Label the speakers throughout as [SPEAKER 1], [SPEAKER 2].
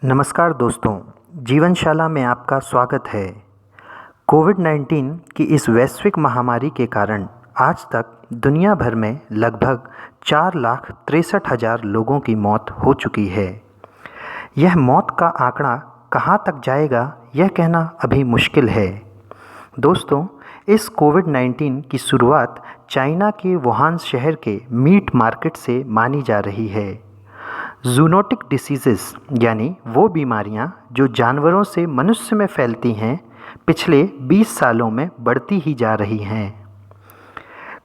[SPEAKER 1] नमस्कार दोस्तों, जीवनशाला में आपका स्वागत है। कोविड-19 की इस वैश्विक महामारी के कारण आज तक दुनिया भर में लगभग 4,63,000 लोगों की मौत हो चुकी है। यह मौत का आंकड़ा कहां तक जाएगा, यह कहना अभी मुश्किल है। दोस्तों, इस कोविड-19 की शुरुआत चाइना के वुहान शहर के मीट मार्केट से मानी जा रही है। ज़ूनोटिक डिसीज़ेज़ यानी वो बीमारियां जो जानवरों से मनुष्य में फैलती हैं, पिछले 20 सालों में बढ़ती ही जा रही हैं।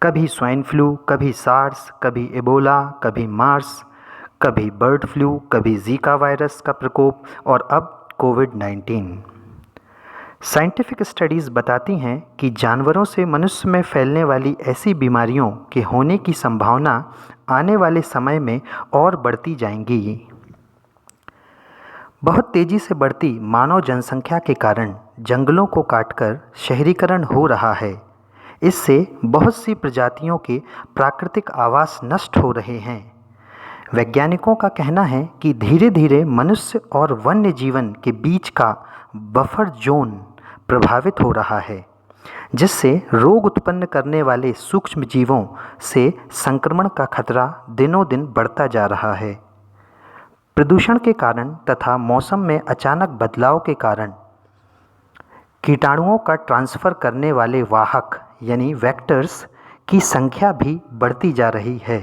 [SPEAKER 1] कभी स्वाइन फ्लू, कभी सार्स, कभी एबोला, कभी मार्स, कभी बर्ड फ्लू, कभी जीका वायरस का प्रकोप और अब कोविड-19। साइंटिफिक स्टडीज़ बताती हैं कि जानवरों से मनुष्य में फैलने वाली ऐसी बीमारियों के होने की संभावना आने वाले समय में और बढ़ती जाएंगी। बहुत तेज़ी से बढ़ती मानव जनसंख्या के कारण जंगलों को काटकर शहरीकरण हो रहा है। इससे बहुत सी प्रजातियों के प्राकृतिक आवास नष्ट हो रहे हैं। वैज्ञानिकों का कहना है कि धीरे धीरे मनुष्य और वन्य जीवन के बीच का बफर जोन प्रभावित हो रहा है, जिससे रोग उत्पन्न करने वाले सूक्ष्म जीवों से संक्रमण का खतरा दिनों दिन बढ़ता जा रहा है। प्रदूषण के कारण तथा मौसम में अचानक बदलाव के कारण कीटाणुओं का ट्रांसफ़र करने वाले वाहक यानी वेक्टर्स की संख्या भी बढ़ती जा रही है।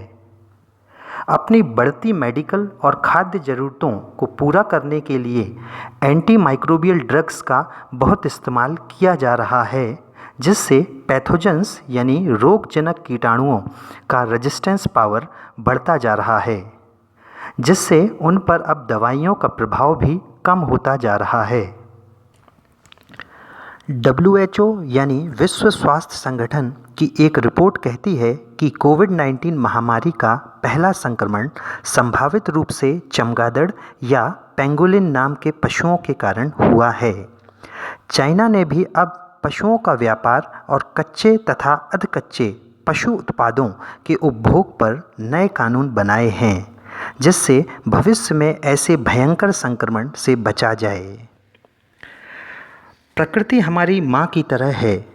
[SPEAKER 1] अपनी बढ़ती मेडिकल और खाद्य ज़रूरतों को पूरा करने के लिए एंटीमाइक्रोबियल ड्रग्स का बहुत इस्तेमाल किया जा रहा है, जिससे पैथोजेंस यानी रोगजनक कीटाणुओं का रेजिस्टेंस पावर बढ़ता जा रहा है, जिससे उन पर अब दवाइयों का प्रभाव भी कम होता जा रहा है। WHO यानी विश्व स्वास्थ्य संगठन की एक रिपोर्ट कहती है कि कोविड-19 महामारी का पहला संक्रमण संभावित रूप से चमगादड़ या पेंगोलिन नाम के पशुओं के कारण हुआ है। चाइना ने भी अब पशुओं का व्यापार और कच्चे तथा अधकच्चे पशु उत्पादों के उपभोग पर नए कानून बनाए हैं, जिससे भविष्य में ऐसे भयंकर संक्रमण से बचा जाए। प्रकृति हमारी माँ की तरह है,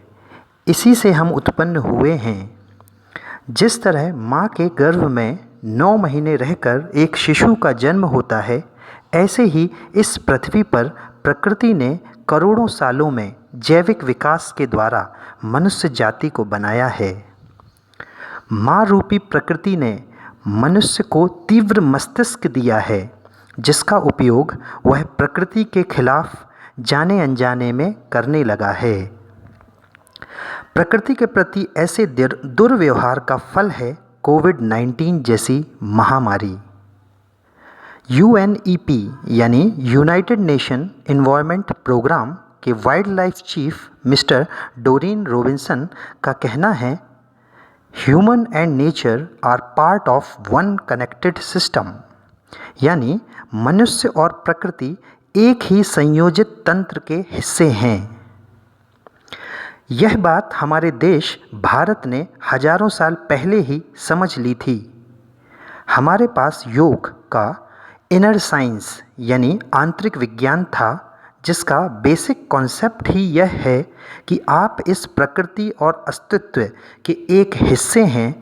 [SPEAKER 1] इसी से हम उत्पन्न हुए हैं। जिस तरह माँ के गर्भ में 9 महीने रहकर एक शिशु का जन्म होता है, ऐसे ही इस पृथ्वी पर प्रकृति ने करोड़ों सालों में जैविक विकास के द्वारा मनुष्य जाति को बनाया है। माँ रूपी प्रकृति ने मनुष्य को तीव्र मस्तिष्क दिया है, जिसका उपयोग वह प्रकृति के खिलाफ जाने अनजाने में करने लगा है। प्रकृति के प्रति ऐसे दुर्व्यवहार का फल है कोविड-19 जैसी महामारी। UNEP यानी यूनाइटेड नेशन एनवायरनमेंट प्रोग्राम के wildlife chief mister Doreen Robinson का कहना है, human and nature are part of one connected system, यानी मनुष्य और प्रकृति एक ही संयोजित तंत्र के हिस्से हैं। यह बात हमारे देश भारत ने हजारों साल पहले ही समझ ली थी। हमारे पास योग का इनर साइंस यानी आंतरिक विज्ञान था, जिसका बेसिक कॉन्सेप्ट ही यह है कि आप इस प्रकृति और अस्तित्व के एक हिस्से हैं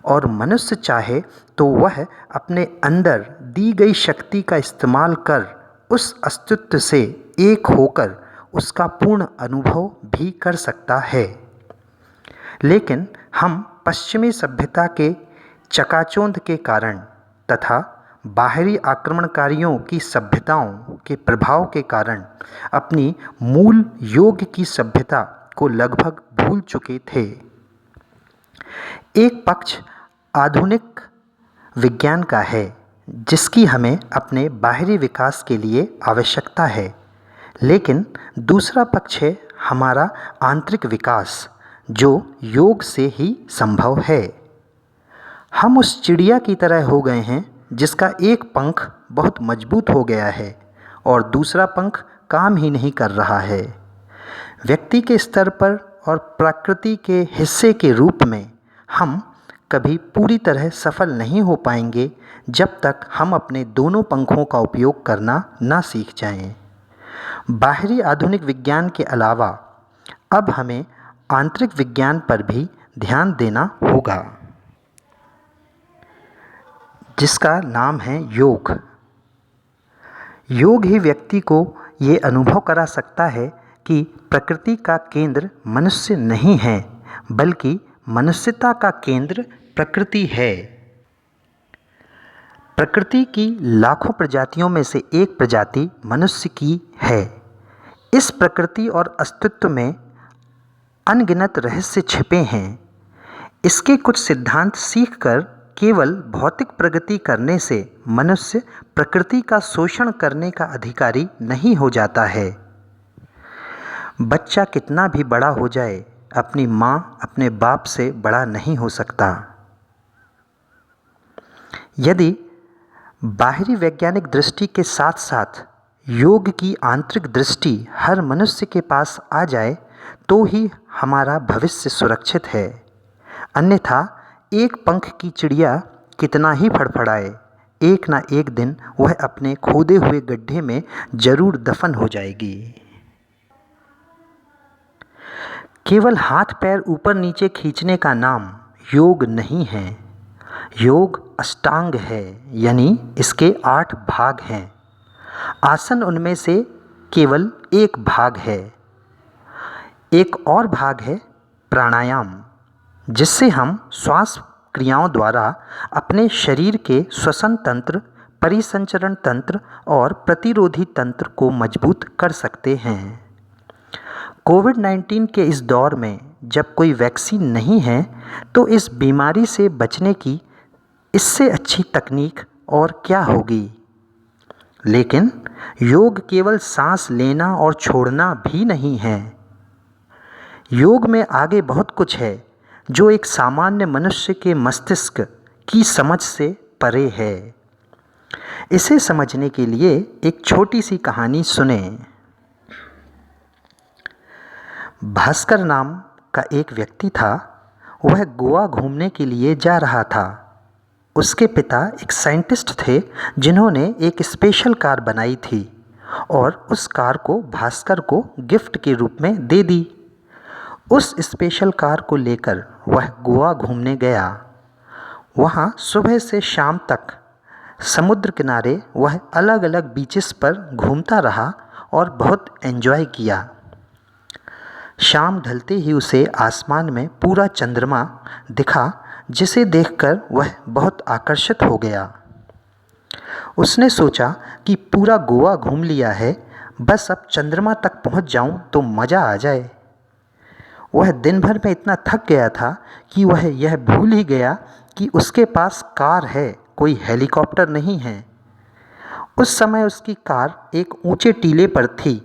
[SPEAKER 1] और मनुष्य चाहे तो वह अपने अंदर दी गई शक्ति का इस्तेमाल कर उस अस्तित्व से एक होकर उसका पूर्ण अनुभव भी कर सकता है। लेकिन हम पश्चिमी सभ्यता के चकाचौंध के कारण तथा बाहरी आक्रमणकारियों की सभ्यताओं के प्रभाव के कारण अपनी मूल योग की सभ्यता को लगभग भूल चुके थे। एक पक्ष आधुनिक विज्ञान का है, जिसकी हमें अपने बाहरी विकास के लिए आवश्यकता है, लेकिन दूसरा पक्ष है हमारा आंतरिक विकास, जो योग से ही संभव है। हम उस चिड़िया की तरह हो गए हैं जिसका एक पंख बहुत मजबूत हो गया है और दूसरा पंख काम ही नहीं कर रहा है। व्यक्ति के स्तर पर और प्रकृति के हिस्से के रूप में हम कभी पूरी तरह सफल नहीं हो पाएंगे जब तक हम अपने दोनों पंखों का उपयोग करना ना सीख जाएं। बाहरी आधुनिक विज्ञान के अलावा अब हमें आंतरिक विज्ञान पर भी ध्यान देना होगा, जिसका नाम है योग। योग ही व्यक्ति को ये अनुभव करा सकता है कि प्रकृति का केंद्र मनुष्य नहीं है, बल्कि मनुष्यता का केंद्र प्रकृति है। प्रकृति की लाखों प्रजातियों में से एक प्रजाति मनुष्य की है। इस प्रकृति और अस्तित्व में अनगिनत रहस्य छिपे हैं। इसके कुछ सिद्धांत सीखकर केवल भौतिक प्रगति करने से मनुष्य प्रकृति का शोषण करने का अधिकारी नहीं हो जाता है। बच्चा कितना भी बड़ा हो जाए, अपनी माँ अपने बाप से बड़ा नहीं हो सकता। यदि बाहरी वैज्ञानिक दृष्टि के साथ साथ योग की आंतरिक दृष्टि हर मनुष्य के पास आ जाए तो ही हमारा भविष्य सुरक्षित है। अन्यथा एक पंख की चिड़िया कितना ही फड़फड़ाए, एक ना एक दिन वह अपने खोदे हुए गड्ढे में जरूर दफन हो जाएगी। केवल हाथ पैर ऊपर नीचे खींचने का नाम योग नहीं है। योग अष्टांग है, यानी इसके 8 भाग हैं। आसन उनमें से केवल एक भाग है। एक और भाग है प्राणायाम, जिससे हम श्वास क्रियाओं द्वारा अपने शरीर के श्वसन तंत्र, परिसंचरण तंत्र और प्रतिरोधी तंत्र को मजबूत कर सकते हैं। कोविड-19 के इस दौर में जब कोई वैक्सीन नहीं है तो इस बीमारी से बचने की इससे अच्छी तकनीक और क्या होगी। लेकिन योग केवल सांस लेना और छोड़ना भी नहीं है। योग में आगे बहुत कुछ है जो एक सामान्य मनुष्य के मस्तिष्क की समझ से परे है। इसे समझने के लिए एक छोटी सी कहानी सुने। भास्कर नाम का एक व्यक्ति था। वह गोवा घूमने के लिए जा रहा था। उसके पिता एक साइंटिस्ट थे जिन्होंने एक स्पेशल कार बनाई थी और उस कार को भास्कर को गिफ्ट के रूप में दे दी। उस स्पेशल कार को लेकर वह गोवा घूमने गया। वहाँ सुबह से शाम तक समुद्र किनारे वह अलग अलग बीचेस पर घूमता रहा और बहुत एंजॉय किया। शाम ढलते ही उसे आसमान में पूरा चंद्रमा दिखा, जिसे देखकर वह बहुत आकर्षित हो गया। उसने सोचा कि पूरा गोवा घूम लिया है, बस अब चंद्रमा तक पहुंच जाऊं तो मज़ा आ जाए। वह दिन भर में इतना थक गया था कि वह यह भूल ही गया कि उसके पास कार है, कोई हेलीकॉप्टर नहीं है। उस समय उसकी कार एक ऊंचे टीले पर थी।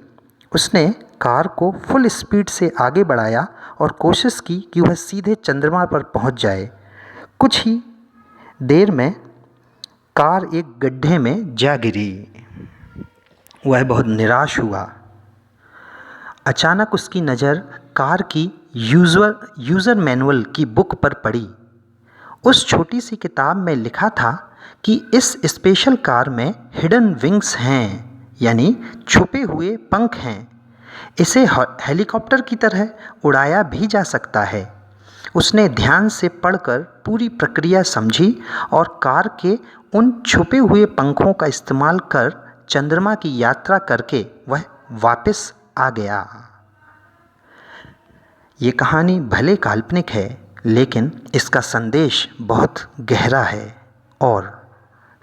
[SPEAKER 1] उसने कार को फुल स्पीड से आगे बढ़ाया और कोशिश की कि वह सीधे चंद्रमा पर पहुंच जाए। कुछ ही देर में कार एक गड्ढे में जा गिरी। वह बहुत निराश हुआ। अचानक उसकी नज़र कार की यूज़र मैनुअल की बुक पर पड़ी। उस छोटी सी किताब में लिखा था कि इस स्पेशल कार में हिडन विंग्स हैं, यानी छुपे हुए पंख हैं। इसे हेलीकॉप्टर की तरह उड़ाया भी जा सकता है। उसने ध्यान से पढ़कर पूरी प्रक्रिया समझी और कार के उन छुपे हुए पंखों का इस्तेमाल कर चंद्रमा की यात्रा करके वह वापस आ गया। ये कहानी भले काल्पनिक है, लेकिन इसका संदेश बहुत गहरा है और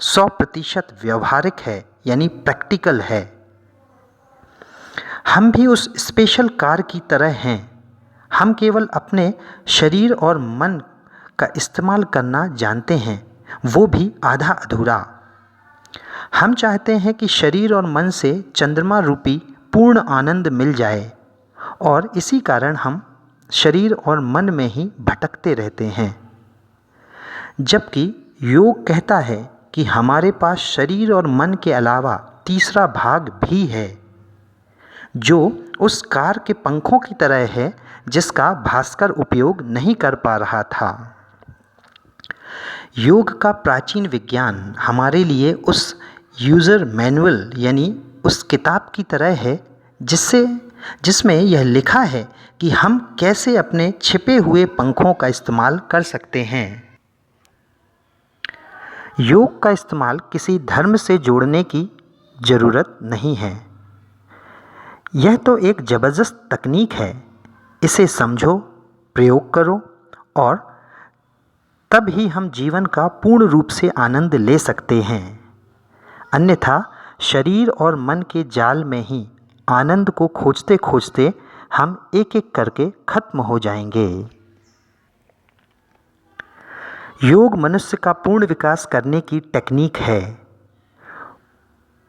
[SPEAKER 1] 100% व्यवहारिक है, यानी प्रैक्टिकल है। हम भी उस स्पेशल कार की तरह हैं। हम केवल अपने शरीर और मन का इस्तेमाल करना जानते हैं, वो भी आधा अधूरा। हम चाहते हैं कि शरीर और मन से चंद्रमा रूपी पूर्ण आनंद मिल जाए और इसी कारण हम शरीर और मन में ही भटकते रहते हैं। जबकि योग कहता है कि हमारे पास शरीर और मन के अलावा तीसरा भाग भी है, जो उस कार के पंखों की तरह है जिसका भास्कर उपयोग नहीं कर पा रहा था। योग का प्राचीन विज्ञान हमारे लिए उस यूज़र मैनुअल यानी उस किताब की तरह है जिसमें यह लिखा है कि हम कैसे अपने छिपे हुए पंखों का इस्तेमाल कर सकते हैं। योग का इस्तेमाल किसी धर्म से जोड़ने की ज़रूरत नहीं है। यह तो एक ज़बरदस्त तकनीक है। इसे समझो, प्रयोग करो और तब ही हम जीवन का पूर्ण रूप से आनंद ले सकते हैं। अन्यथा शरीर और मन के जाल में ही आनंद को खोजते खोजते हम एक एक करके खत्म हो जाएंगे। योग मनुष्य का पूर्ण विकास करने की टेक्निक है।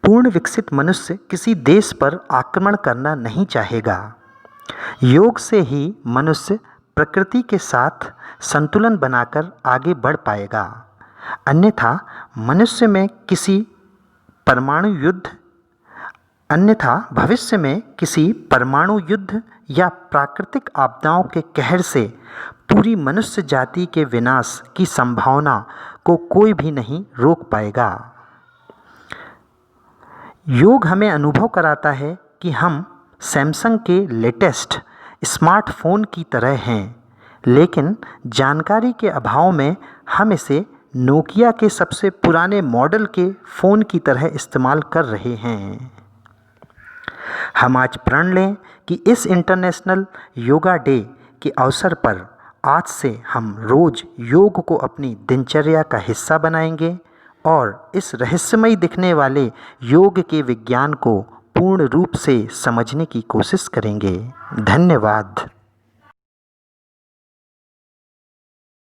[SPEAKER 1] पूर्ण विकसित मनुष्य किसी देश पर आक्रमण करना नहीं चाहेगा। योग से ही मनुष्य प्रकृति के साथ संतुलन बनाकर आगे बढ़ पाएगा। अन्यथा भविष्य में किसी परमाणु युद्ध या प्राकृतिक आपदाओं के कहर से पूरी मनुष्य जाति के विनाश की संभावना को कोई भी नहीं रोक पाएगा। योग हमें अनुभव कराता है कि हम सैमसंग के लेटेस्ट स्मार्टफोन की तरह हैं, लेकिन जानकारी के अभाव में हम इसे नोकिया के सबसे पुराने मॉडल के फ़ोन की तरह इस्तेमाल कर रहे हैं। हम आज प्रण लें कि इस इंटरनेशनल योगा डे के अवसर पर आज से हम रोज़ योग को अपनी दिनचर्या का हिस्सा बनाएंगे और इस रहस्यमय दिखने वाले योग के विज्ञान को पूर्ण रूप से समझने की कोशिश करेंगे। धन्यवाद।